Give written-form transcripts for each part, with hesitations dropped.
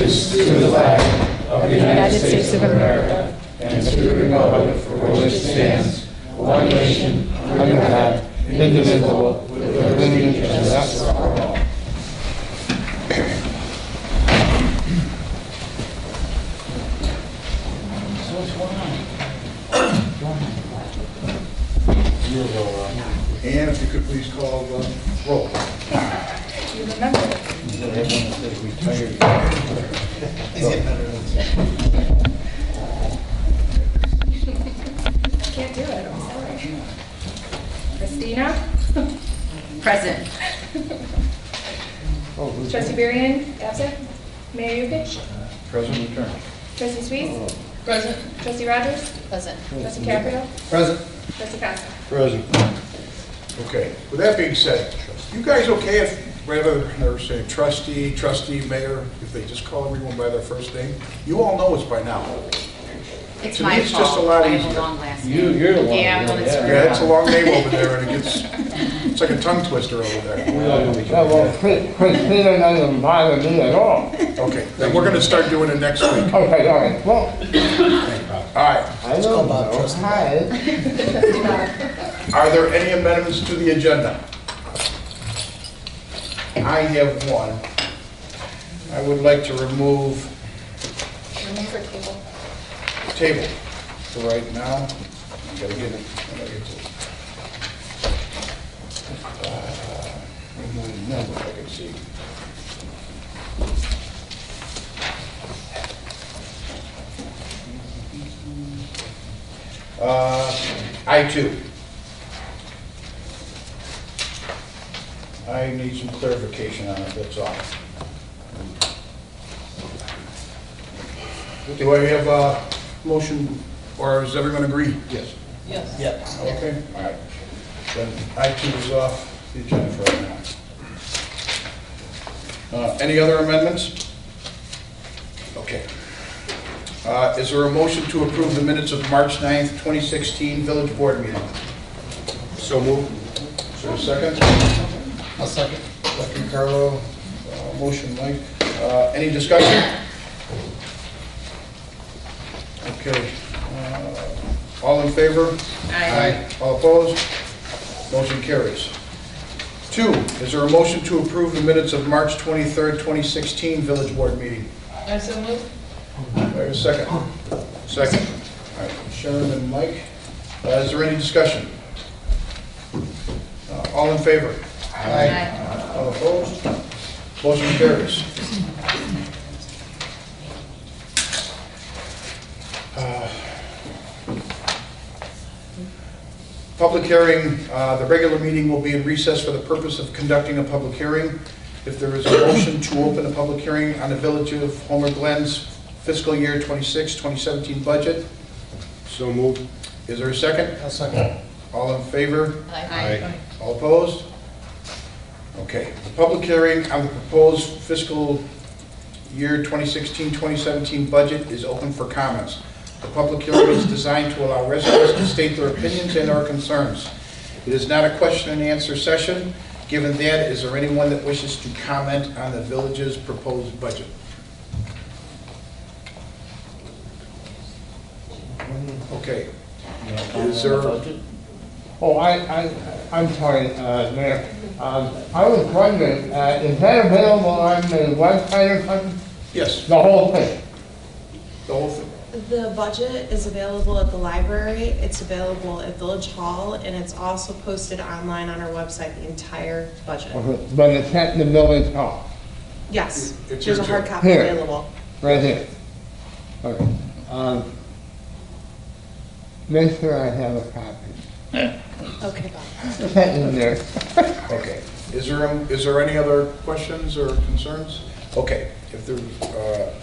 allegiance to the flag of the United States of America and to the republic for which it stands, one nation, under God, indivisible, with liberty and justice for all. So what's going on? And if you could please call the roll. You remember it. Everyone says retired. I can't do it, I'm sorry. Christina? Present. Trustee Variance, absent. Mayor Yukich? Present return. Trustee Sweet? Present. Trustee Rogers? Present. Trustee Caprio? Present. Trustee Costa? Present. Okay, with that being said, you guys okay if rather than say trustee, mayor, if they just call everyone by their first name? You all know it's by now. It's To my me, it's fault. just a lot I have easier. a long last name. You're the one. Yeah, I'm the one that's screwed Yeah, up. it's a long name over there, and it's like a tongue twister over there. Well, Christina doesn't bother me at all. Okay, then we're gonna start doing it next week. Okay, all right, well, All right, I don't know. Hi. are there any amendments to the agenda? I have one. I would like to remove Remove for table. table for right now. I gotta get it. I gotta get to it. Remove number, I can see. I-2. I need some clarification on it, that's all. Do I have a motion, or does everyone agree? Yes. Yes. Yeah. Okay, all right. Then I-2 is off the agenda for right now. Any other amendments? Okay. Is there a motion to approve the minutes of March 9th, 2016 Village Board meeting? So moved. Is there a second? I'll second. Second, Carlo. Motion, Mike. Any discussion? Okay. All in favor? Aye. All opposed? Motion carries. 2, is there a motion to approve the minutes of March 23rd, 2016 Village Board meeting? I so move. Do I have a second? Second. All right, Sharon and Mike. Is there any discussion? All in favor? Aye. All opposed? Motion carries. Public hearing, the regular meeting will be in recess for the purpose of conducting a public hearing. If there is a motion to open a public hearing on the Village of Homer Glen's fiscal year 2017 budget. So moved. Is there a second? I'll second. All in favor? Aye. All opposed? Okay, the public hearing on the proposed fiscal year 2016-2017 budget is open for comments. The public hearing is designed to allow residents to state their opinions and or concerns. It is not a question and answer session. Given that, is there anyone that wishes to comment on the village's proposed budget? Okay. Is there? Oh, I'm sorry, Mayor. I was wondering, is that available on the website or something? Yes, The whole thing? the whole thing. The budget is available at the library, it's available at Village Hall, and it's also posted online on our website, the entire budget. But it's at the Village Hall, Yes, It's there's a here hard too. copy Here. available. right here. Okay. Make sure I have a copy. Okay, Bob. It's in there. Okay. Is there any other questions or concerns? Okay. If there,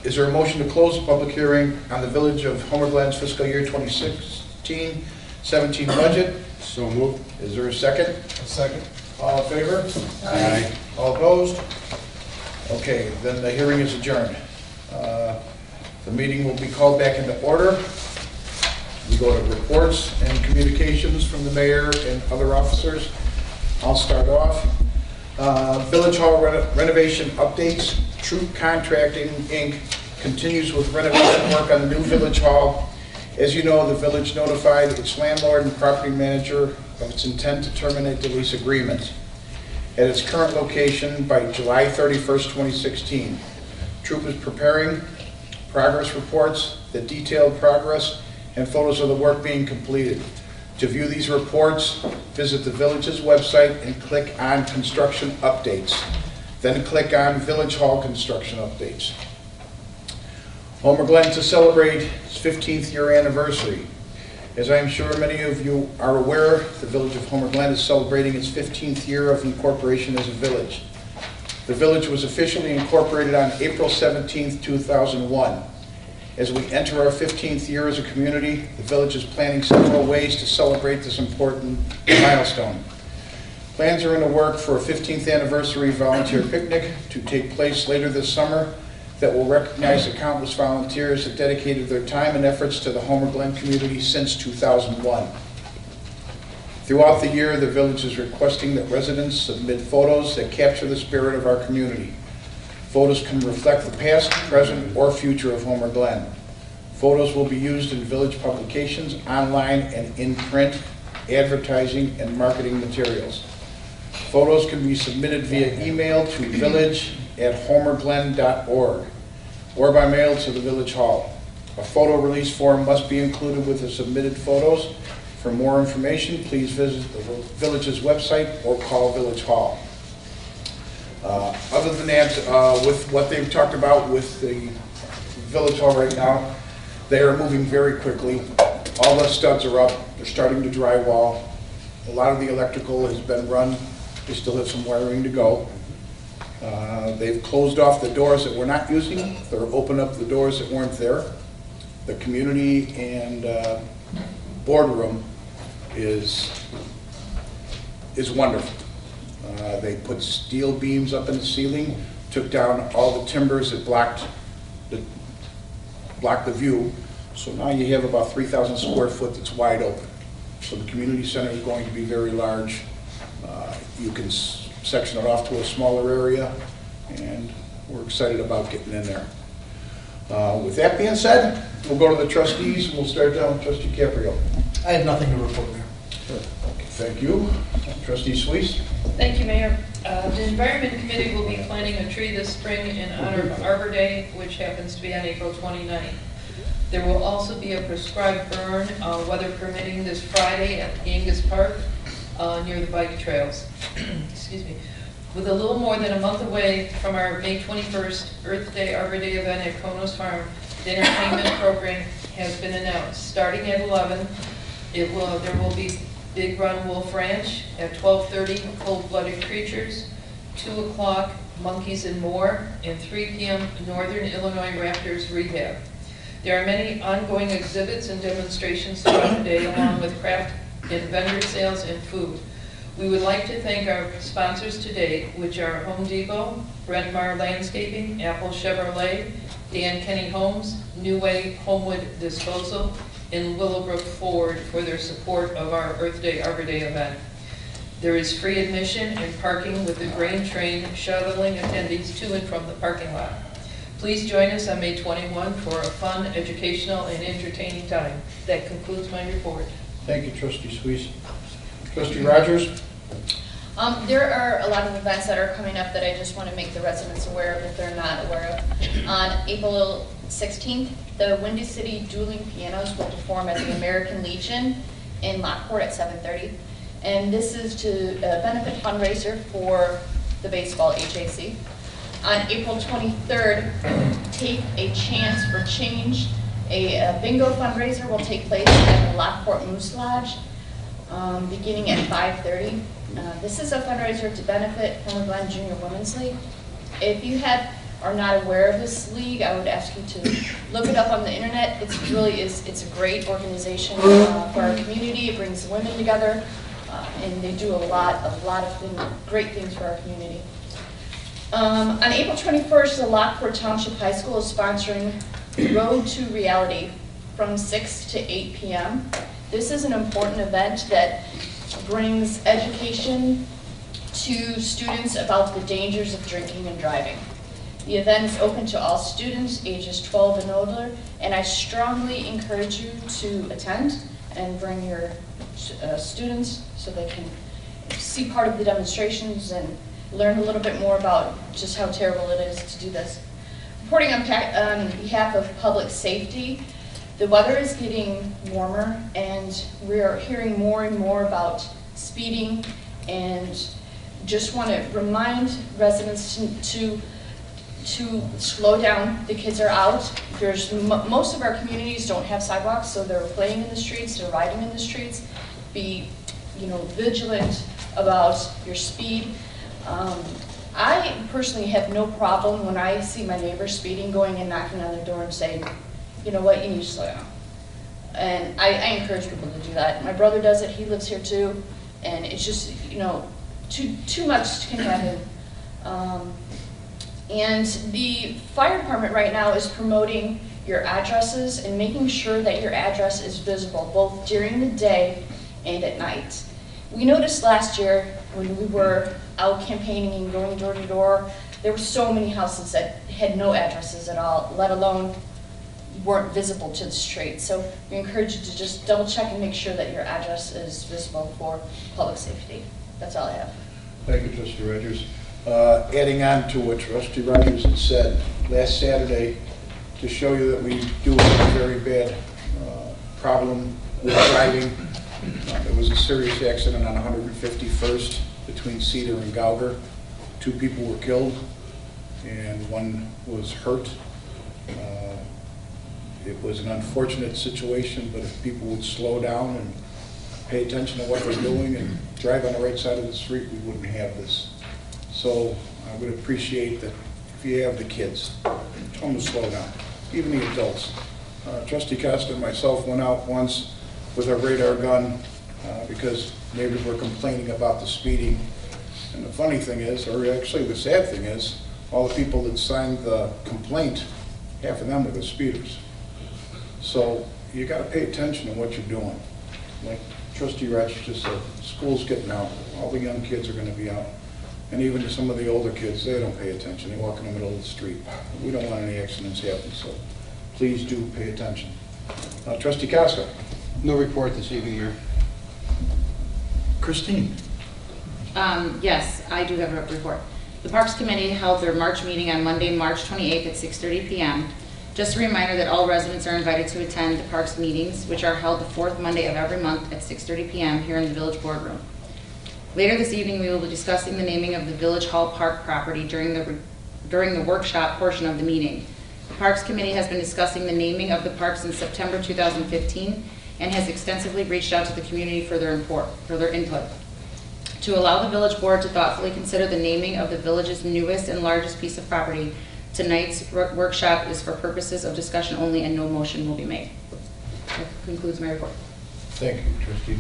is there a motion to close the public hearing on the Village of Homer Glen's fiscal year 2016-17 budget? So moved. Is there a second? A second. All in favor? Aye. All opposed? Okay, then the hearing is adjourned. The meeting will be called back into order. We go to reports and communications from the mayor and other officers. I'll start off. Village Hall renovation updates. Troop Contracting, Inc. continues with renovation work on the new Village Hall. As you know, the village notified its landlord and property manager of its intent to terminate the lease agreement at its current location by July 31st, 2016. Troop is preparing progress reports that detail progress and photos of the work being completed. To view these reports, visit the village's website and click on Construction Updates. Then click on Village Hall Construction Updates. Homer Glen to celebrate its 15th year anniversary. As I'm sure many of you are aware, the village of Homer Glen is celebrating its 15th year of incorporation as a village. The village was officially incorporated on April 17th, 2001. As we enter our 15th year as a community, the village is planning several ways to celebrate this important milestone. Plans are in the work for a 15th anniversary volunteer picnic to take place later this summer that will recognize the countless volunteers that dedicated their time and efforts to the Homer Glen community since 2001. Throughout the year, the village is requesting that residents submit photos that capture the spirit of our community. Photos can reflect the past, present, or future of Homer Glen. Photos will be used in village publications, online and in print, advertising, and marketing materials. Photos can be submitted via email to village@homerglen.org or by mail to the Village Hall. A photo release form must be included with the submitted photos. For more information, please visit the village's website or call Village Hall. Other than that, with what they've talked about with the Village Hall right now, they are moving very quickly. All the studs are up. They're starting to drywall. A lot of the electrical has been run. They still have some wiring to go. They've closed off the doors that we're not using. They're opened up the doors that weren't there. The community and boardroom is wonderful. They put steel beams up in the ceiling, took down all the timbers that blocked the view. So now you have about 3,000 square foot that's wide open. So the community center is going to be very large. You can section it off to a smaller area, and we're excited about getting in there. With that being said, we'll go to the trustees, and we'll start down with Trustee Caprio. I have nothing to report, Mayor. Okay, thank you. Trustee Suisse? Thank you, Mayor. The Environment Committee will be planting a tree this spring in honor of Arbor Day, which happens to be on April 29th. There will also be a prescribed burn, weather permitting, this Friday at Angus Park near the bike trails. Excuse me. With a little more than a month away from our May 21st Earth Day Arbor Day event at Konos Farm, the entertainment program has been announced. Starting at 11, there will be Big Run Wolf Ranch, at 12:30 Cold-Blooded Creatures, 2 o'clock Monkeys and More, and 3 p.m. Northern Illinois Raptors Rehab. There are many ongoing exhibits and demonstrations throughout the day, along with craft and vendor sales and food. We would like to thank our sponsors today, which are Home Depot, Brent Marr Landscaping, Apple Chevrolet, Dan Kenny Homes, New Way Homewood Disposal, and Willowbrook Ford for their support of our Earth Day Arbor Day event. There is free admission and parking with the grain train shuttling attendees to and from the parking lot. Please join us on May 21 for a fun, educational, and entertaining time. That concludes my report. Thank you, Trustee Suisse. Trustee Rogers? There are a lot of events that are coming up that I just want to make the residents aware of if they're not aware of. On April 16th, the Windy City Dueling Pianos will perform at the American Legion in Lockport at 7:30. And this is to benefit fundraiser for the baseball HAC. On April 23rd, Take a Chance for Change, a bingo fundraiser will take place at the Lockport Moose Lodge beginning at 5:30. This is a fundraiser to benefit Homer Glen Junior Women's League. If you are not aware of this league, I would ask you to look it up on the internet. It's a great organization for our community. It brings women together, and they do a lot of great things for our community. On April 21st, the Lockport Township High School is sponsoring Road to Reality from 6 to 8 p.m. This is an important event that brings education to students about the dangers of drinking and driving. The event is open to all students ages 12 and older, and I strongly encourage you to attend and bring your students so they can see part of the demonstrations and learn a little bit more about just how terrible it is to do this. Reporting on behalf of public safety, the weather is getting warmer and we are hearing more and more about speeding, and just want to remind residents to slow down. The kids are out. Most of our communities don't have sidewalks, so they're playing in the streets, they're riding in the streets. Be vigilant about your speed. I personally have no problem when I see my neighbor speeding, going and knocking on their door and saying, you know what, you need to slow down. And I encourage people to do that. My brother does it, he lives here too, and it's just, too much can happen. And the fire department right now is promoting your addresses and making sure that your address is visible, both during the day and at night. We noticed last year when we were out campaigning and going door to door, there were so many houses that had no addresses at all, let alone weren't visible to the street. So we encourage you to just double check and make sure that your address is visible for public safety. That's all I have. Thank you, Trustee Rogers. Adding on to what Trustee Rogers had said, last Saturday, to show you that we do have a very bad problem with driving. There was a serious accident on 151st between Cedar and Gauger. 2 people were killed and 1 was hurt. It was an unfortunate situation, but if people would slow down and pay attention to what they're doing and drive on the right side of the street, we wouldn't have this. So I would appreciate that if you have the kids, tell them to slow down, even the adults. Trustee Costa and myself went out once with our radar gun because neighbors were complaining about the speeding. And the funny thing is, or actually the sad thing is, all the people that signed the complaint, half of them were the speeders. So you got to pay attention to what you're doing. Like Trustee Ratch just said, school's getting out. All the young kids are going to be out. And even some of the older kids, they don't pay attention. They walk in the middle of the street. We don't want any accidents happen, so please do pay attention. Trustee Costa. No report this evening, Mayor. Christine. Yes, I do have a report. The Parks Committee held their March meeting on Monday, March 28th at 6:30 p.m. Just a reminder that all residents are invited to attend the Parks meetings, which are held the 4th Monday of every month at 6:30 p.m. here in the Village Boardroom. Later this evening, we will be discussing the naming of the Village Hall Park property during the workshop portion of the meeting. The Parks Committee has been discussing the naming of the parks in September 2015 and has extensively reached out to the community for their input. To allow the Village Board to thoughtfully consider the naming of the Village's newest and largest piece of property, tonight's workshop is for purposes of discussion only and no motion will be made. That concludes my report. Thank you, Trustee.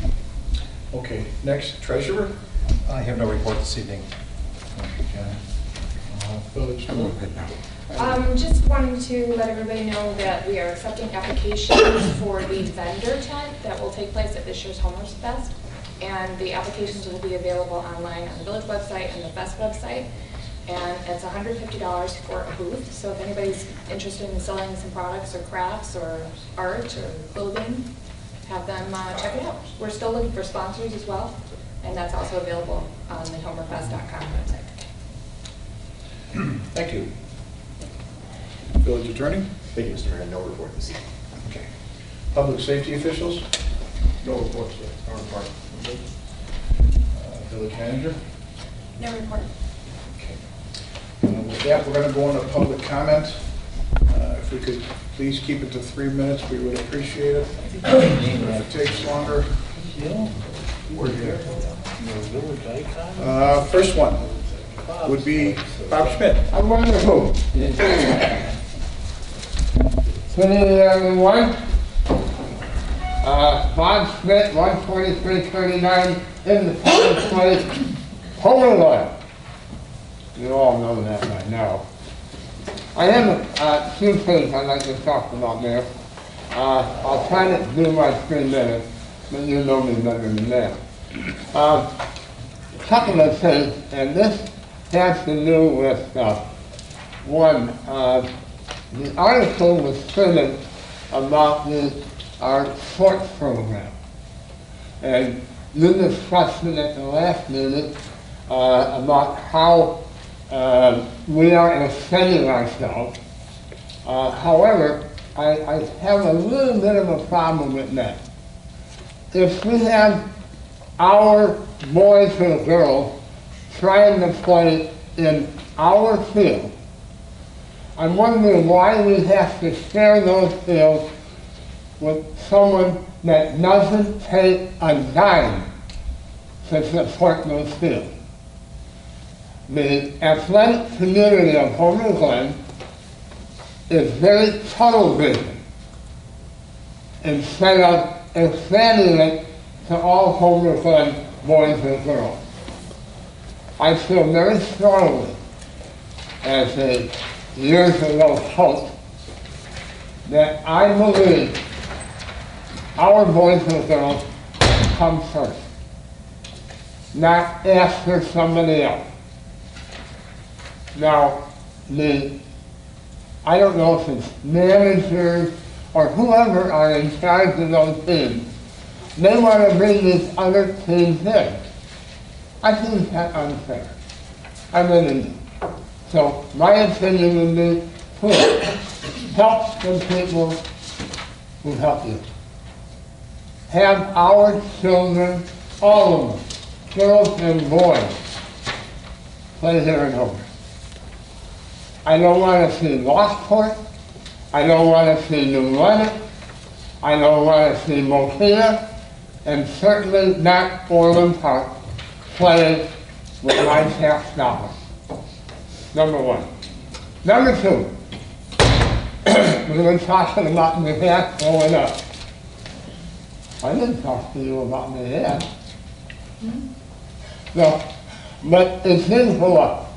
Okay, next, Treasurer. I have no report this evening. Village Board. Just wanting to let everybody know that we are accepting applications for the vendor tent that will take place at this year's Homeless Fest. And the applications will be available online on the Village website and the Fest website. And it's $150 for a booth. So if anybody's interested in selling some products or crafts or art or clothing, have them check it out. We're still looking for sponsors as well. And that's also available on the homerfest.com website. Thank you. Village Attorney. Thank you, Mr. Mayor. No report this evening. Okay. Public safety officials. No report, sir. No report. Village Manager. No report. Okay. With that, we're going to go into public comment. If we could please keep it to 3 minutes, we would appreciate it. If it takes longer, we're here. First one would be Bob Schmidt. I'm wonderful. Good evening, everyone. Bob Schmidt, 12339 in the public place, Homerland. You all know that by now. I have 2 things I'd like to talk about there. I'll try to do my 3 minutes, but you know me better than that. A couple of things, and this has to do with One, the article was printed about our sports program. And you discussed it at the last meeting about how we are extending ourselves. However, I have a little bit of a problem with that. If we have our boys and girls trying to play in our field, I'm wondering why we have to share those fields with someone that doesn't take a dime to support those fields. The athletic community of Homer Glen is very tunnel vision instead of expanding it to all Homer Glen boys and girls. I feel very strongly as a years ago host that I believe our boys and girls come first, not after somebody else. Now, I don't know if it's managers or whoever are in charge of those teams, they want to bring these other teams in. I think that's unfair. I really do. So my opinion would be, please, help the people who help you. Have our children, all of them, girls and boys, play here in Homer. I don't want to see Lockport. I don't want to see New Lenox. I don't want to see Mokia, and certainly not Orland Park playing with my tax dollars. Number one. Number two, we've been talking about the gas going up. I didn't talk to you about the gas. No, but it did go up.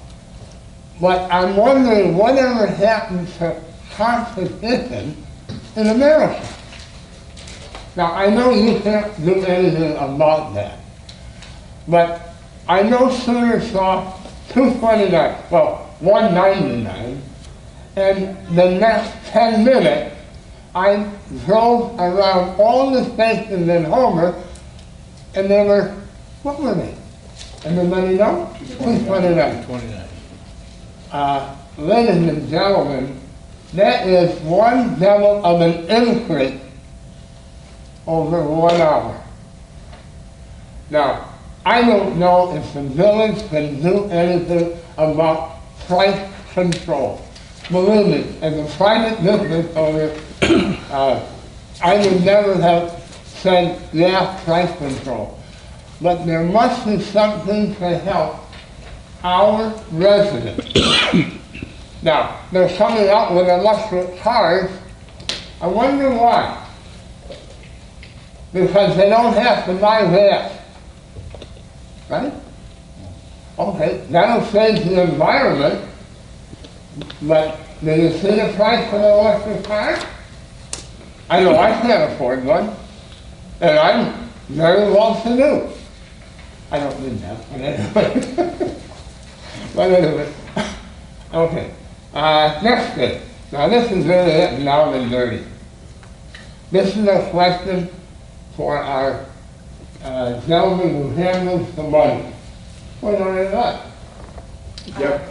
But I'm wondering whatever happened to competition in America. Now, I know you can't do anything about that, but I know Cedar saw 229, well, 199, and the next 10 minutes, I drove around all the stations in Homer, and they were, what were they? Everybody know? 229. Ladies and gentlemen, that is one devil of an increase over 1 hour. Now, I don't know if the village can do anything about price control. Believe me, as a private business owner, I would never have said, yeah, price control. But there must be something to help our residents. Now, they're coming out with electric cars. I wonder why. Because they don't have to buy gas. Right? Okay, that'll save the environment, but do you see the price for the electric car? I know I can't afford one, and I'm very well to do. I don't need that, but anyway. But anyway, okay. Next thing. Now this is really it down and dirty. This is a question for our gentleman who handles the money. What are that? Yep.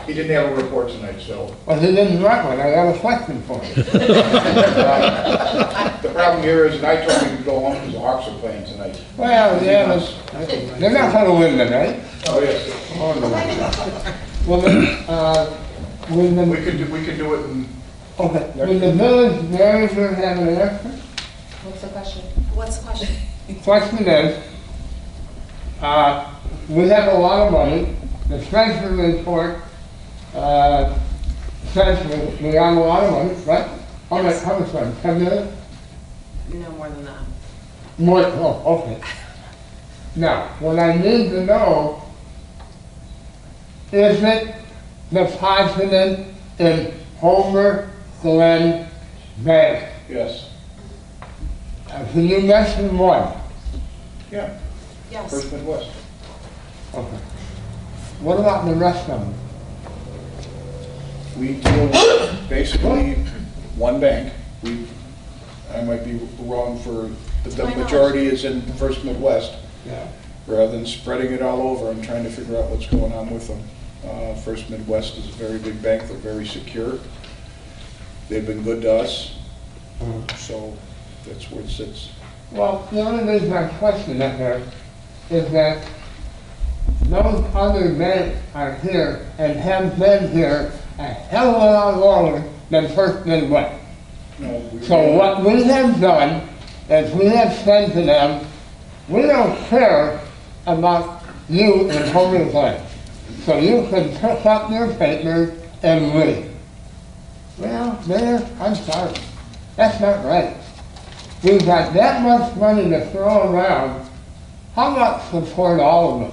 He didn't have a report tonight, so. Well, he didn't write one. I have a question for him. The problem here is, and I told him to go home because the Hawks are playing tonight. Well, yeah, they're not going to win tonight. Oh, yes. Oh, no. Well, then, We could do it in, okay. Will the village manager have an answer? What's the question? What's the question? The question is, we have a lot of money. The treasury report says we have a lot of money, right? How much money? 10 million? No more than that. More, oh, okay. Now, what I need to know, is it deposited in Homer Glen Bank? yes. Can you mention one? Yeah. Yes. First Midwest. Okay. What about the rest of them? We deal with basically one bank. I might be wrong but the majority is in First Midwest. Yeah. Rather than spreading it all over and trying to figure out what's going on with them. First Midwest is a very big bank, they're very secure. They've been good to us, so that's where it sits. Well, the only reason I question that there is that those other banks are here and have been here a hell of a lot longer than First Midwest. No, So what we have done is we have said to them, we don't care about you in Homer Glen. So you can pick up your papers and leave. Well, Mayor, I'm sorry. That's not right. We've got that much money to throw around. How about support all of them?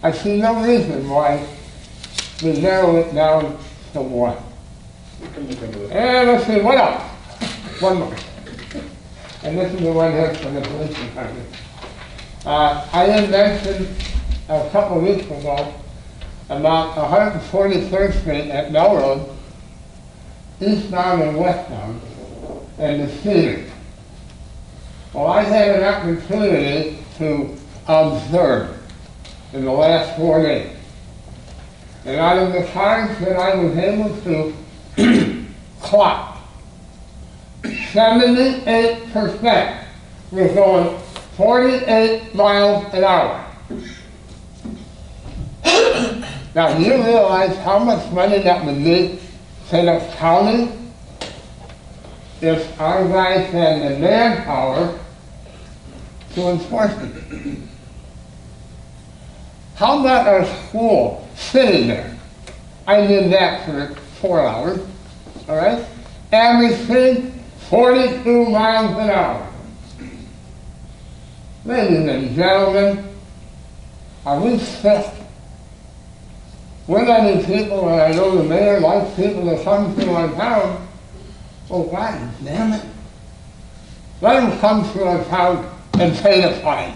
I see no reason why we narrow it down to one. We can look into it. And let's see, what else? One more. And this is the one here from the police department. I had mentioned a couple of weeks ago about 143rd Street at Melrose, eastbound and westbound, and the Cedar. Well, I had an opportunity to observe in the last 4 days. And out of the cars that I was able to clock, 78% was going 48 miles an hour. Now, do you realize how much money that would be Cedar County if our guys had the manpower to enforce it? How about our school sitting there? I did that for 4 hours, all right? Average speed, 42 miles an hour. Ladies and gentlemen, are we sick? We're letting people, and I know the mayor likes people to come through our town. Oh, God damn it. Let them come through our town and pay the fine.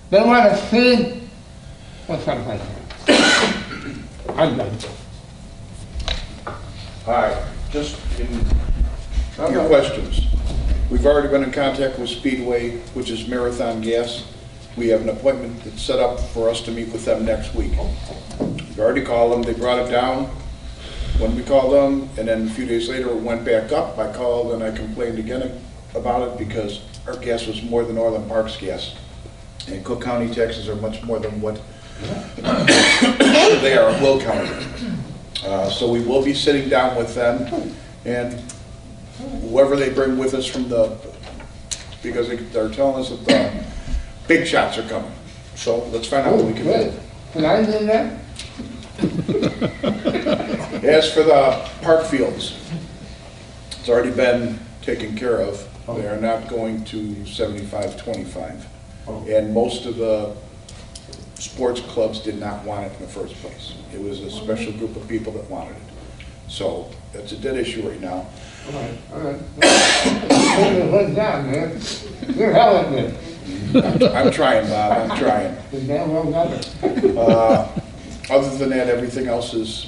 They want to see what's up like that. I'm done. All right, just in your questions. We've already been in contact with Speedway, which is Marathon Gas. We have an appointment that's set up for us to meet with them next week. We already called them, they brought it down when we called them, and then a few days later it went back up. I called and I complained again about it because our gas was more than Orland Park's gas. And Cook County taxes are much more than what they are in Will County. So we will be sitting down with them, and whoever they bring with us from because they're telling us that the big shots are coming. So let's find out what we can do. Can I do that? As for the park fields, it's already been taken care of. They are not going to 75-25. And most of the sports clubs did not want it in the first place. It was a special group of people that wanted it. So that's a dead issue right now. All right, all right. Look down, man. You're helping me. I'm trying, Bob, I'm trying. The damn well got it. Other than that, everything else is,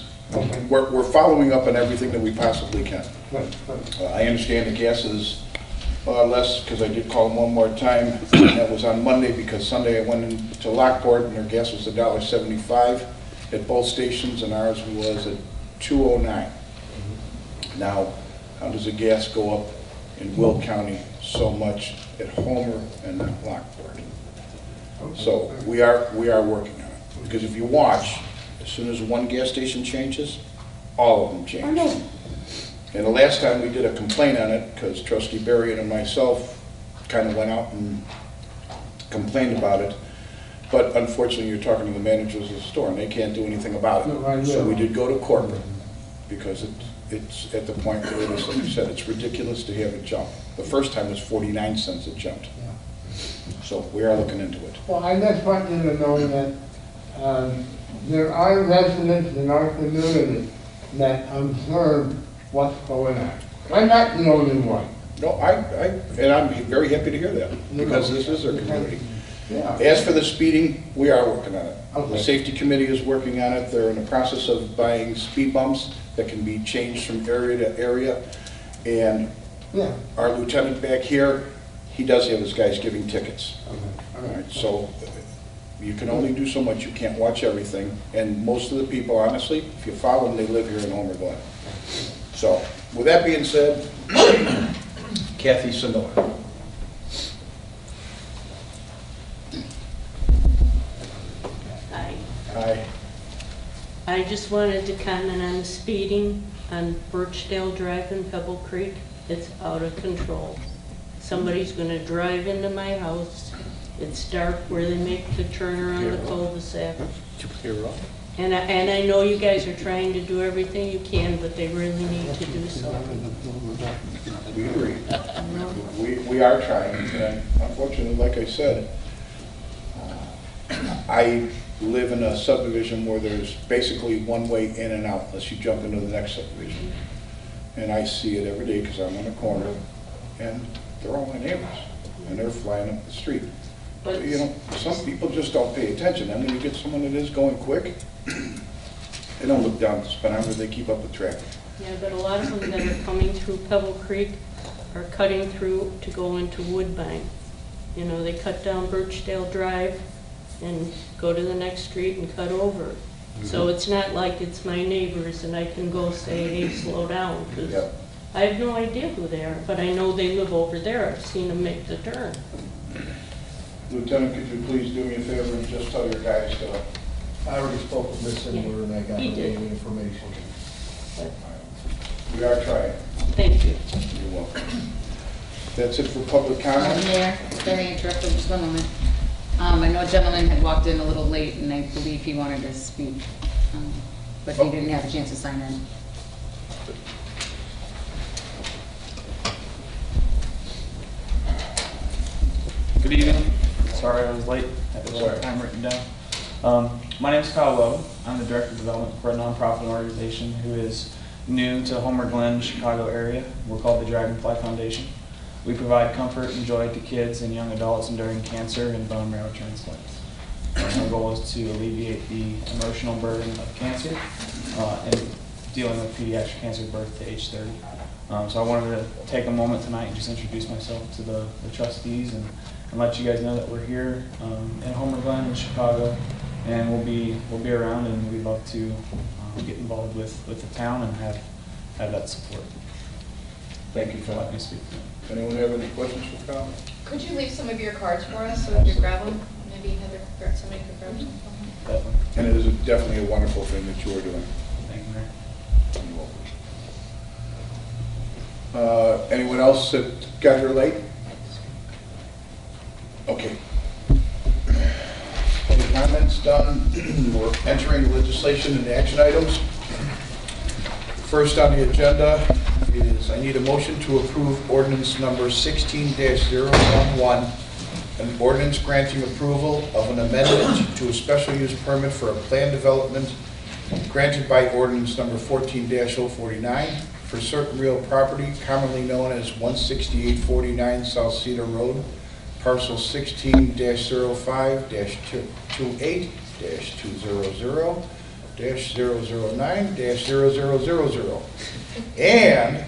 we're following up on everything that we possibly can. I understand the gas is less, because I did call them one more time. That was on Monday, because Sunday I went into Lockport and their gas was $1.75 at both stations, and ours was at $2.09. Now, how does the gas go up in Will County so much at Homer and not Lockport? So we are working on it, because if you watch, as soon as one gas station changes, all of them change. I know. And the last time we did a complaint on it, because Trustee Berry and myself kind of went out and complained about it, but unfortunately you're talking to the managers of the store and they can't do anything about it. So we did go to corporate, because it's at the point where it is, like you said, it's ridiculous to have it jump. The first time was 49 cents it jumped. So we are looking into it. Well, I just want you to know that there are residents in our community that observe what's going on. I'm not the only one. No, and I'm very happy to hear that, because this is our community. Yeah. As for the speeding, we are working on it. Okay. The safety committee is working on it. They're in the process of buying speed bumps that can be changed from area to area. And Yeah. our lieutenant back here, he does have his guys giving tickets. Okay. All right, so you can only do so much. You can't watch everything. And most of the people, honestly, if you follow them, they live here in Homer Glen. So, with that being said, Kathy Sonora. Hi. Hi. I just wanted to comment on the speeding on Birchdale Drive in Pebble Creek. It's out of control. Somebody's gonna drive into my house. It's dark where they make the turn around the cul-de-sac. And I know you guys are trying to do everything you can, but they really need to do something. We agree. We are trying, and unfortunately, like I said, I live in a subdivision where there's basically one way in and out unless you jump into the next subdivision. And I see it every day because I'm on a corner, and they're all my neighbors, and they're flying up the street. But You know, some people just don't pay attention, and when you get someone that is going quick, they don't look down at the speedometer, they keep up with traffic. yeah, but a lot of them that are coming through Pebble Creek are cutting through to go into Woodbine. You know, they cut down Birchdale Drive and go to the next street and cut over. So it's not like it's my neighbors and I can go say, hey, slow down, because Yep. I have no idea who they are, but I know they live over there. I've seen them make the turn. Lieutenant, could you please do me a favor and just tell your guys to... I already spoke with Ms. Sindler and I got He the did. information. But We are trying. thank you. You're welcome. That's it for public comment. Mayor, very interrupted, just one moment. I know a gentleman had walked in a little late, and I believe he wanted to speak, but he didn't have a chance to sign in. Good evening. Sorry I was late. Had the wrong time written down. My name is Kyle Lowe. I'm the Director of Development for a nonprofit organization who is new to Homer Glen, Chicago area. We're called the Dragonfly Foundation. We provide comfort and joy to kids and young adults enduring cancer and bone marrow transplants. Our goal is to alleviate the emotional burden of cancer and dealing with pediatric cancer birth to age 30. So I wanted to take a moment tonight and just introduce myself to the trustees and let you guys know that we're here in Homer Glen in Chicago, and we'll be around, and we'd love to get involved with the town and have that support. Thank you for letting me speak. Anyone have any questions for Kyle? Could you leave some of your cards for us so we could grab them? Maybe somebody could grab them. Definitely. And it is definitely a wonderful thing that you are doing. Thank you, Mayor. You're welcome. Anyone else that got here late? Okay. Public comments done. We're entering legislation and action items. First on the agenda is I need a motion to approve ordinance number 16-011, an ordinance granting approval of an amendment to a special use permit for a planned development granted by ordinance number 14-049 for certain real property commonly known as 16849 South Cedar Road, parcel 16-05-208-200-009-0000 and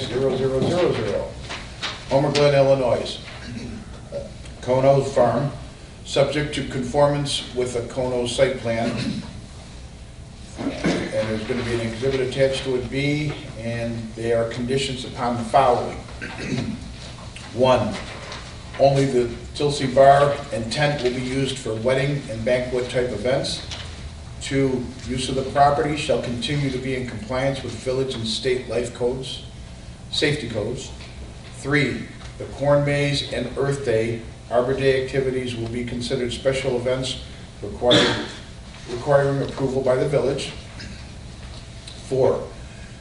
16-5-28-200-011-000 Homer Glen, Illinois. Kono Farm, subject to conformance with a Kono site plan. And there's going to be an exhibit attached to it B, and there are conditions upon the following. 1, only the Tilsey Bar and tent will be used for wedding and banquet type events. 2, use of the property shall continue to be in compliance with village and state life codes, safety codes. 3, the Corn Maze and Earth Day, Arbor Day activities will be considered special events requiring approval by the village. 4,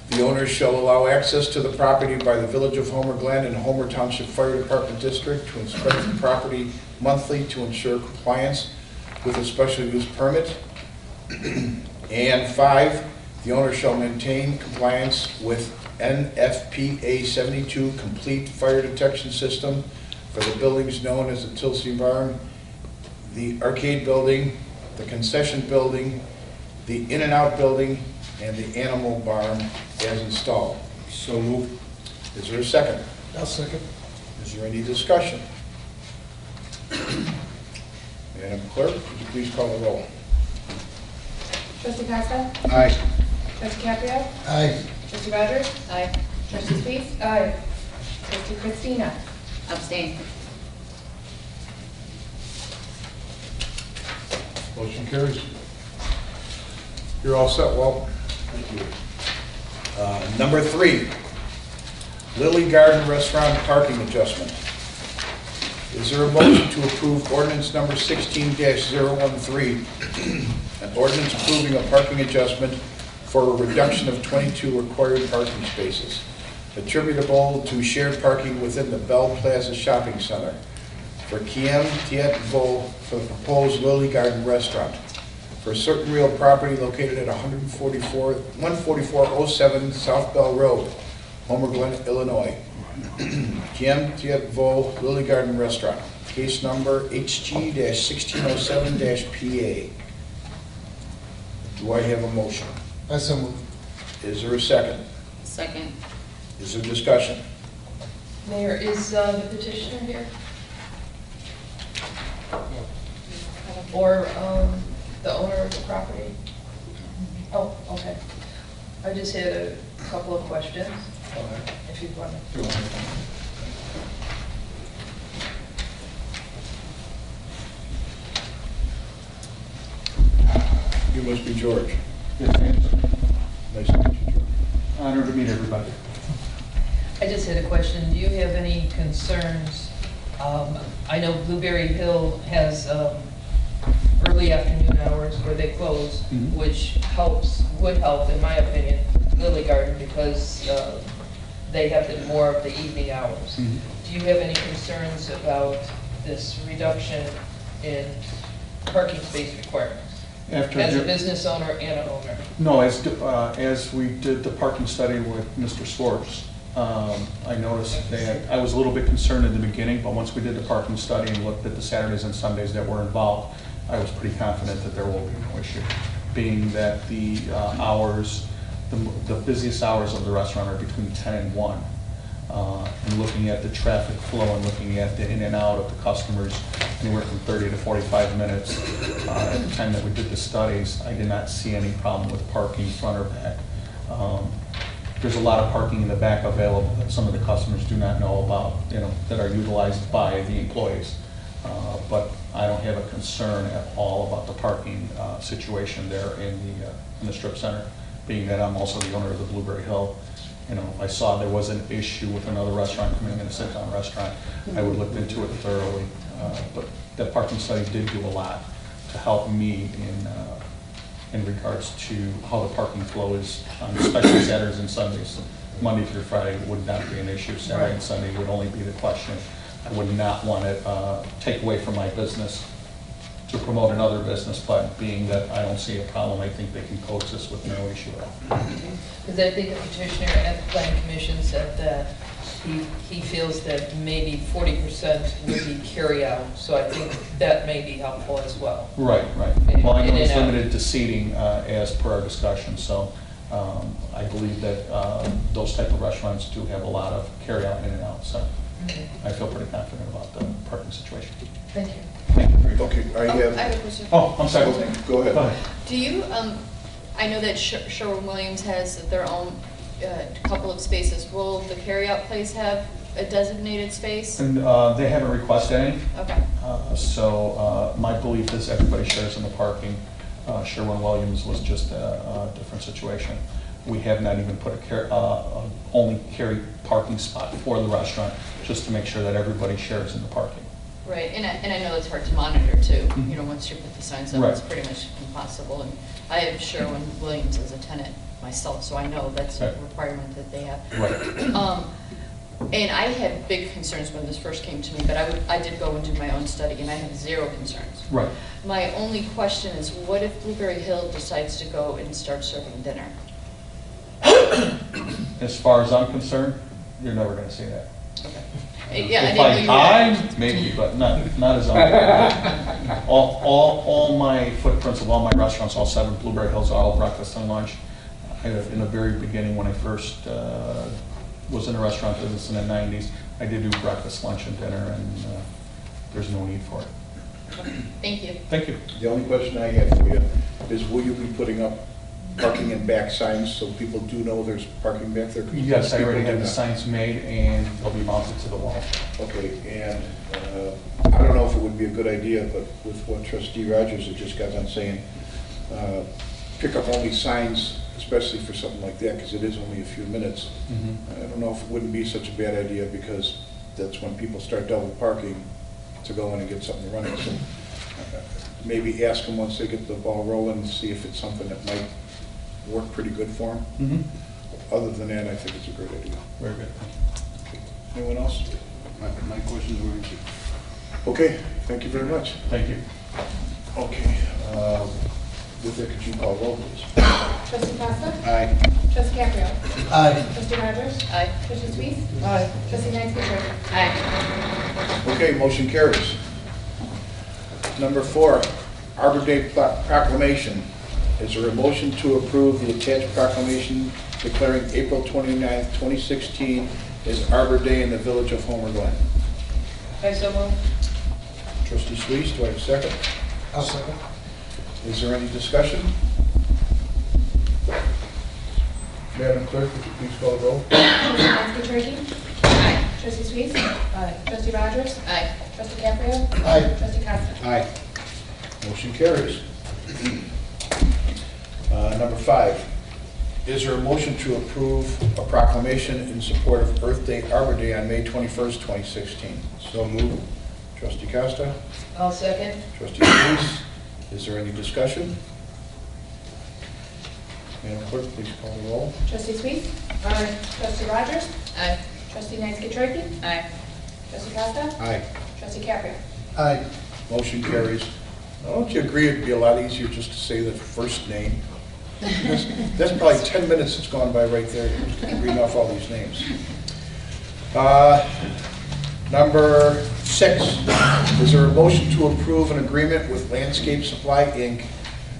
the owners shall allow access to the property by the Village of Homer Glen and Homer Township Fire Department District to inspect the property monthly to ensure compliance with a special use permit. And 5, The owner shall maintain compliance with NFPA 72 complete fire detection system for the buildings known as the Tilsey Barn, the arcade building, the concession building, the in-and-out building, and the animal barn as installed. So moved. Is there a second? I'll second. Is there any discussion? Madam Clerk, would you please call the roll? Trustee Costa? Aye. Trustee Caprio? Aye. Trustee Rogers? Aye. Trustee Speaks? Aye. Trustee Christina? Abstain. Motion carries. You're all set, Walt. Thank you. Number 3, Lily Garden Restaurant parking adjustment. Is there a motion to approve ordinance number 16-013, an ordinance approving a parking adjustment for a reduction of 22 required parking spaces attributable to shared parking within the Bell Plaza Shopping Center for Kiem Tiet Vo for the proposed Lily Garden Restaurant for certain real property located at 14407 South Bell Road, Homer Glen, Illinois. Kiem Tiet Vo Lily Garden Restaurant, case number HG-1607-PA. Do I have a motion? I so moved. Is there a second? Second. Is there discussion? Mayor, is the petitioner here? Or the owner of the property? Oh, okay. I just had a couple of questions, if you want to. You must be George. Yes, ma'am. Nice to meet you, George. Honored to meet everybody. I just had a question. Do you have any concerns? I know Blueberry Hill has early afternoon hours where they close, Mhm. which would help, in my opinion, Lily Garden, because they have more of the evening hours. Mhm. Do you have any concerns about this reduction in parking space requirements? After As a di- business owner and an owner? No, as we did the parking study with Mr. Swartz, I noticed that I was a little bit concerned in the beginning, but once we did the parking study and looked at the Saturdays and Sundays that were involved, I was pretty confident that there will be no issue, being that the hours, the busiest hours of the restaurant are between 10 and 1. And looking at the traffic flow and looking at the in and out of the customers, anywhere from 30 to 45 minutes. At the time that we did the studies, I did not see any problem with parking front or back. There's a lot of parking in the back available that some of the customers do not know about, that are utilized by the employees. But I don't have a concern at all about the parking situation there in the strip center, being that I'm also the owner of the Blueberry Hill. If I saw there was an issue with another restaurant coming in, a sit-down restaurant, I would look into it thoroughly. But that parking study did do a lot to help me in regards to how the parking flow is, especially Saturdays and Sundays. Monday through Friday would not be an issue. Saturday and Sunday would only be the question. I would not want to take away from my business to promote another business, but being that I don't see a problem, I think they can coexist with no issue at all. Because I think the petitioner at the planning commission said that he feels that maybe 40% would be carry-out, so I think that may be helpful as well. Right. Well, I know it's limited to seating as per our discussion, so I believe that those type of restaurants do have a lot of carry-out in and out, so I feel pretty confident about the parking situation. Thank you. Okay, I have a question. Oh, I'm sorry. Go ahead. Do you, I know that Sherwin-Williams has their own couple of spaces. Will the carryout place have a designated space? And they haven't requested any. Okay. So my belief is everybody shares in the parking. Sherwin-Williams was just a different situation. We have not even put only carry parking spot for the restaurant, just to make sure that everybody shares in the parking. Right, and I know it's hard to monitor too. Once you put the signs up, it's Right. pretty much impossible. And I have Sherwin-Williams as a tenant myself, so I know that's a requirement that they have. Right. And I had big concerns when this first came to me, but I did go and do my own study, and I have zero concerns. Right. My only question is, what if Blueberry Hill decides to go and start serving dinner? As far as I'm concerned, you're never gonna see that. Yeah, If I I didn't know you time, maybe, but not as often. All my footprints of all my restaurants, all 7 Blueberry Hills, are all breakfast and lunch. In the very beginning, when I first was in the restaurant business in the 90s, I did do breakfast, lunch, and dinner, and there's no need for it. Thank you. Thank you. The only question I have for you is, will you be putting up parking and back signs so people do know there's parking back there? 'Cause Yes, I people already do have the not. signs made, and they'll be mounted to the wall. Okay, and I don't know if it would be a good idea, but with what Trustee Rogers had just got done saying, pick up only signs, especially for something like that, because it is only a few minutes. I don't know if it wouldn't be such a bad idea, because that's when people start double parking to go in and get something running. So maybe ask them once they get the ball rolling and see if it's something that might work pretty good for them. Other than that, I think it's a great idea. Very good. Anyone else? My questions were answered. Okay, thank you very much. Thank you. Okay, with that, could you call roll, please? Trustee Costa? Aye. Trustee Caprio? Aye. Trustee Rogers? Aye. Trustee Sweet? Aye. Trustee Knight? Aye. Okay, motion carries. Number 4, Arbor Day proclamation. Is there a motion to approve the attached proclamation declaring April 29th, 2016 as Arbor Day in the Village of Homer Glen? I so move. Trustee Sweet, do I have a second? I'll second. Is there any discussion? Madam Clerk, would you please call the roll? Trustee Knight? Aye. Trustee Sweet? Aye. Trustee Rogers? Aye. Trustee Caprio? Aye. Trustee Costa? Aye. Motion carries. Number 5, is there a motion to approve a proclamation in support of Earth Day, Arbor Day on May 21st, 2016? So moved. Trustee Costa? I'll second. Trustee Luis? Is there any discussion? Madam Clerk, please call the roll. Trustee Sweet? Aye. Trustee Rogers? Aye. Trustee Knight? Aye. Trustee Costa? Aye. Trustee Caprio? Aye. Motion carries. Now, don't you agree it'd be a lot easier just to say the first name? That's probably 10 minutes that's gone by right there, reading off all these names. Number 6, is there a motion to approve an agreement with Landscape Supply, Inc.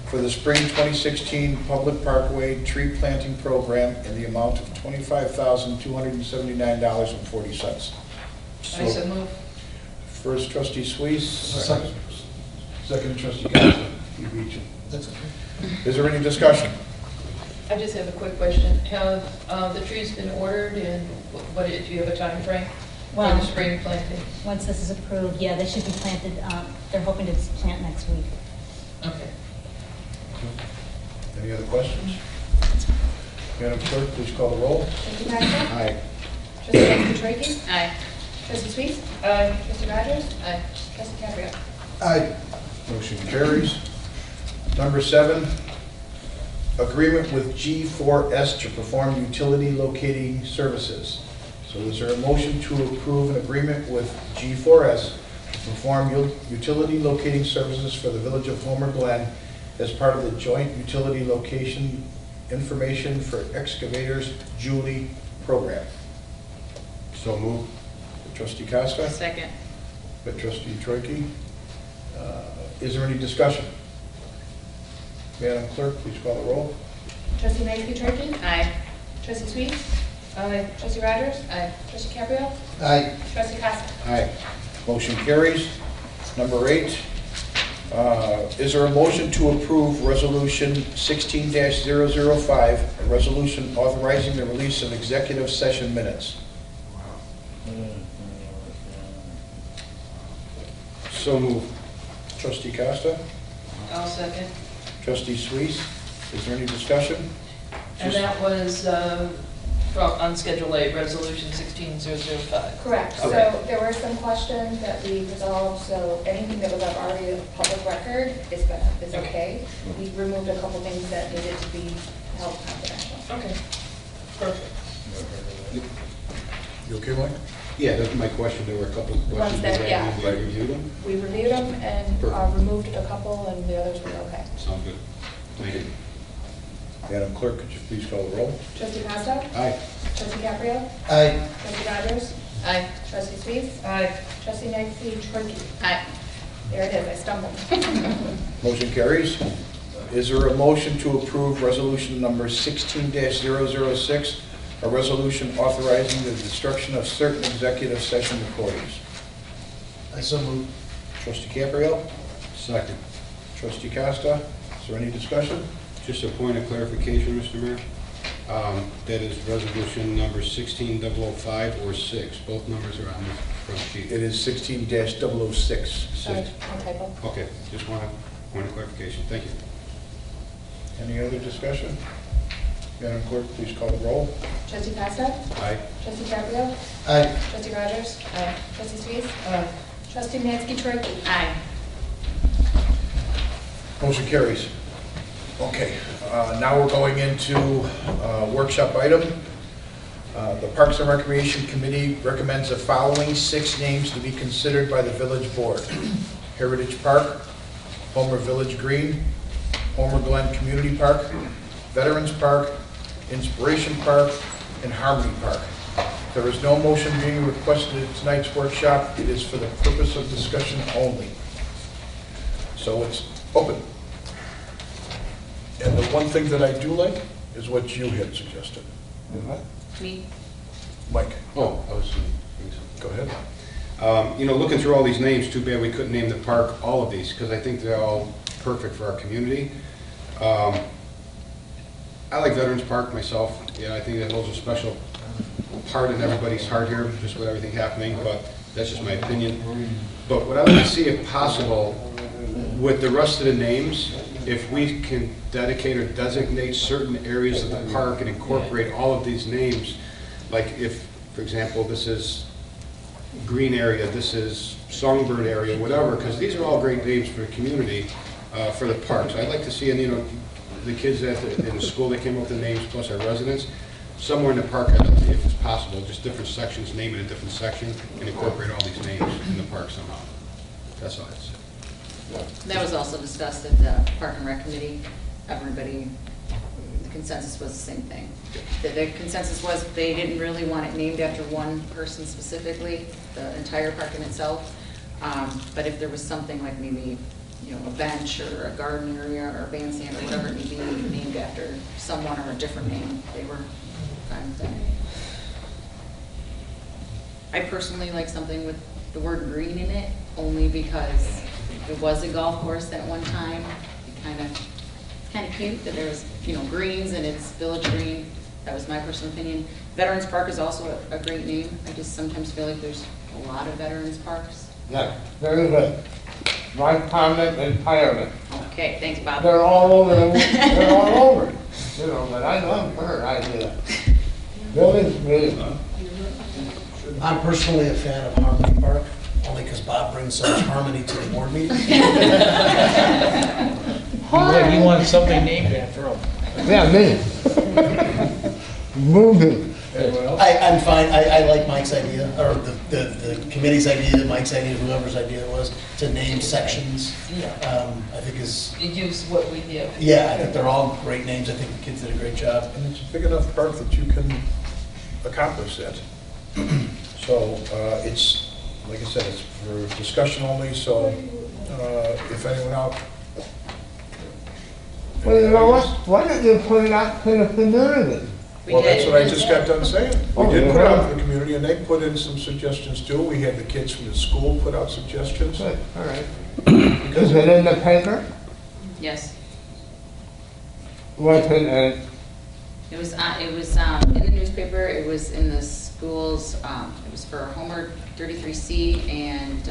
for the Spring 2016 Public Parkway Tree Planting Program in the amount of $25,279.40? I so move. First, Trustee Sweet. Second. Second, Trustee Costa. You beat you. That's okay. Is there any discussion? I just have a quick question. Have the trees been ordered, and do you have a time frame for Well- the spring planting? Once this is approved, yeah, they should be planted, they're hoping to plant next week. Okay. Any other questions? Madam Clerk, please call the roll. Trustee Costa? Aye. Trustee Knight? Aye. Trustee Sweet? Aye. Trustee Rogers? Aye. Trustee Caprio? Aye. Motion carries. Number 7, agreement with G4S to perform utility locating services. So is there a motion to approve an agreement with G4S to perform utility locating services for the Village of Homer Glen as part of the Joint Utility Location Information for Excavators Julie program? So moved. Trustee Costa? Second. By Trustee Troiki. Is there any discussion? Madam Clerk, please call the roll. Trustee Knight? Aye. Trustee Sweet? Aye. Trustee Rogers? Aye. Trustee Caprio? Aye. Trustee Costa? Aye. Motion carries. Number 8, is there a motion to approve Resolution 16-005, a resolution authorizing the release of executive session minutes? So moved. Trustee Costa? I'll second. Trustee Sweet? Is there any discussion? And that was on Schedule A, Resolution 16005. Correct. So Okay. there were some questions that we resolved, so anything that was already a public record is okay. We removed a couple things that needed to be held confidential. Okay. Perfect. You okay, Mike? Yeah, that's my question. There were a couple of Ones questions. that, yeah. We reviewed them? We reviewed them and Perfect. removed a couple, and the others were okay. Sounds good. Thank you. Madam Clerk, could you please call the roll? Trustee Costa? Aye. Trustee Caprio? Aye. Trustee Rogers? Aye. Trustee Sweet? Aye. Trustee Nancy Aye. There it is, I stumbled. Motion carries. Is there a motion to approve resolution number 16-006, a resolution authorizing the destruction of certain executive session recordings? I so move. Trustee Caprio? Second. Trustee Costa? Is there any discussion? Just a point of clarification, Mr. Mayor. That is resolution number 16-005 or 6. Both numbers are on the front sheet. It is 16-006. Sorry, one typo. Okay, just want a point of clarification. Thank you. Any other discussion? Madam Clerk, please call the roll. Trustee Costa? Aye. Trustee Caprio? Aye. Trustee Rogers? Aye. Trustee Sweet? Aye. Trustee Nancy Aye. Motion carries. Okay, now we're going into workshop item. The Parks and Recreation Committee recommends the following 6 names to be considered by the Village Board: Heritage Park, Homer Village Green, Homer Glen Community Park, Veterans Park, Inspiration Park, and Harmony Park. There is no motion being requested at tonight's workshop. It is for the purpose of discussion only. So it's open. And the one thing that I do like is what you had suggested. Me? Mike, Oh, I was. go ahead. Looking through all these names, too bad we couldn't name the park all of these, because I think they're all perfect for our community. I like Veterans Park myself. I think that holds a special part in everybody's heart here, just with everything happening, but that's just my opinion. But what I like to see, if possible, with the rest of the names, if we can dedicate or designate certain areas of the park and incorporate all of these names, like if, for example, this is green area, this is songbird area, whatever, because these are all great names for the community, for the parks. I'd like to see, the kids in the school that came up with the names, plus our residents, somewhere in the park, I'd like to see, if it's possible, just different sections, name it a different section, and incorporate all these names in the park somehow. That's all I'd say. That was also discussed at the Park and Rec Committee. Everybody, the consensus was the same thing. The consensus was they didn't really want it named after one person specifically, the entire park in itself. But if there was something like maybe, a bench or a garden area or a bandstand or whatever it may be named after someone or a different name, they were fine with that. I personally like something with the word green in it, only because it was a golf course at one time. Kind of cute that there was, greens and it's village green. That was my personal opinion. Veterans Park is also a great name. I just sometimes feel like there's a lot of veterans parks. Yeah, very good. My comment entirely. Okay, thanks, Bob. They're all over, they're all over, but I love her idea. Village Green. I'm personally a fan of Harmony Park, only because Bob brings so much harmony to the board meeting. You want something named after him. Yeah, me. Moving. Anyone else? I'm fine, I like Mike's idea, or the committee's idea, Mike's idea, whoever's idea it was, to name sections. I think It gives what we have. yeah, I think they're all great names. I think the kids did a great job. And it's a big enough park that you can accomplish that. So it's, like I said, it's for discussion only, so if anyone out. Well, you know what? Why don't you put it out to the community? Well, that's what I just got done saying. We Oh, did put it yeah. out to the community, and they put in some suggestions too. We had the kids from the school put out suggestions. Good, all right. Because Is it in the paper? Yes. What's in it? It was in the newspaper, it was in the schools, it was for Homer 33C and,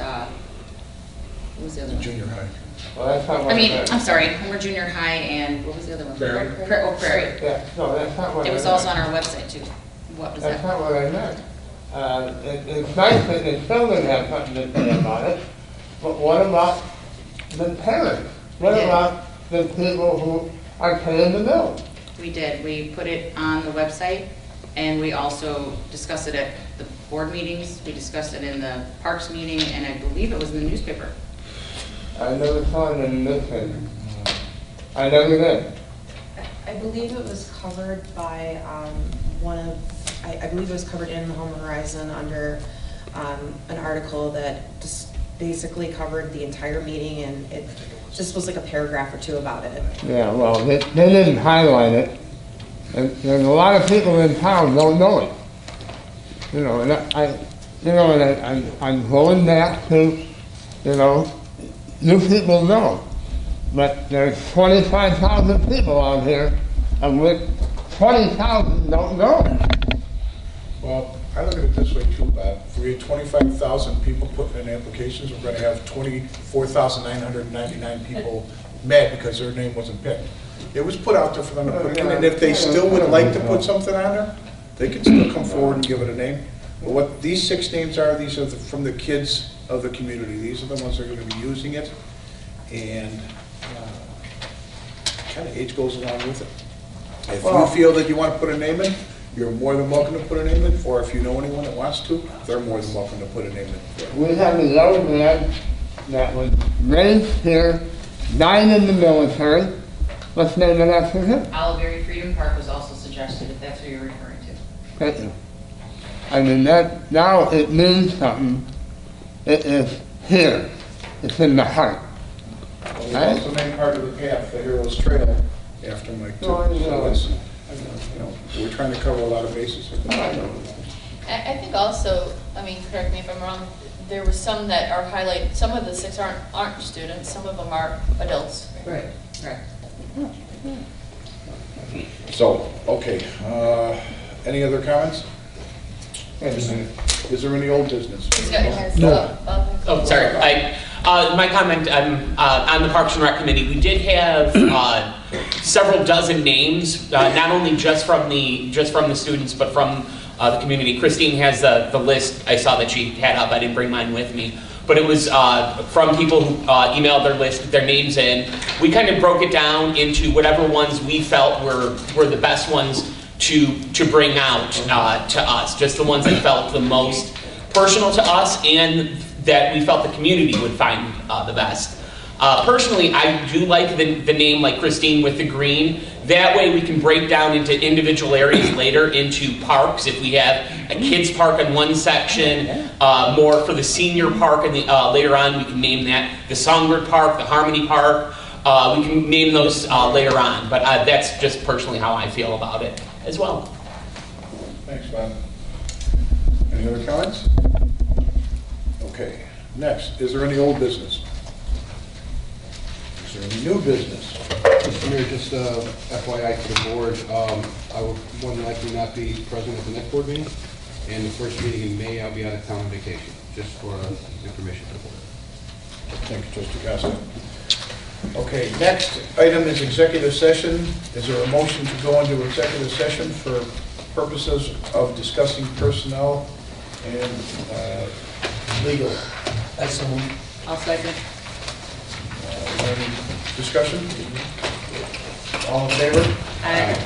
what was the other one? junior high. Well, that's not what I meant. I'm sorry, Homer Junior High and, what was the other one? Prairie. Prairie. Yeah, no, that's not what I It was meant. also on our website too. What was That's that? not what I meant. It's nice that the children have something to say about it, but what about the parents? What Yeah. about the people who are paying the bill? We did, we put it on the website, and we also discussed it at the board meetings, we discussed it in the parks meeting, and I believe it was in the newspaper. I never saw it in the newspaper. I never did. I believe it was covered by I believe it was covered in the Home Horizon under an article that just basically covered the entire meeting, and it just was like a paragraph or two about it. Yeah, well, they didn't highlight it, and a lot of people in town don't know it. You know, and I'm going back to, you know, you people know, but there's 25,000 people out here, and with 20,000 don't know. Well, I look at it this way too, Bob. If we had 25,000 people putting in applications, we're going to have 24,999 people mad because their name wasn't picked. It was put out there for them to put in, and if they still would like to put something on there, they can still come forward and give it a name. But what these 6 names are, these are from the kids of the community. These are the ones that are going to be using it, and kind of age goes along with it. If you feel that you want to put a name in, you're more than welcome to put a name in, or if you know anyone that wants to, they're more than welcome to put a name in. We have a young man that was raised here, died in the military. Let's name it after him. Oliveri Freedom Park was also suggested, if that's what you're referring to. Thank you. I mean, that, now it means something. It is here. It's in the heart. Well, we also named part of the path, the Heroes Trail, after Mike too. So it's, you know, we're trying to cover a lot of bases here. I think also, I mean, correct me if I'm wrong, there was some that are highlighted, some of the 6 aren't students, some of them are adults. Right, right. So, okay, any other comments? Is there any old business? He's got your hands No. up. Oh, sorry. My comment, I'm on the Parks and Rec Committee. We did have several dozen names, not only just from the students, but from the community. Christine has the list. I saw that she had up. I didn't bring mine with me. But it was from people who emailed their names in. We kind of broke it down into whatever ones we felt were the best ones to bring out to us. Just the ones that felt the most personal to us and that we felt the community would find the best. Personally, I do like the name like Christine with the green. That way we can break down into individual areas later into parks. If we have a kids park in one section, more for the senior park, and later on we can name that the Songbird Park, the Harmony Park. We can name those later on, but that's just personally how I feel about it as well. Thanks, Bob. Any other comments? Okay, next, is there any old business? Is there any new business? Mr. Mayor, just FYI to the board, I will more than likely not be present at the next board meeting, and the first meeting in May, I'll be out of town on vacation, just for information to the board. Thank you, Trustee Costa. Okay, next item is executive session. Is there a motion to go into executive session for purposes of discussing personnel and legal? That's the one. I'll second. Is there any discussion? All in favor? Aye.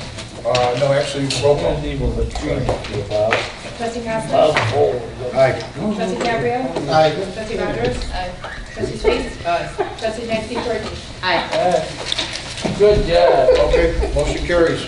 No, actually, roll call. Trustee Costa? Aye. Trustee Cabrio? Aye. Trustee Rogers? Aye. Trustee Chase? Trustee Nancy Courtney? Aye. Good job. Okay, motion carries.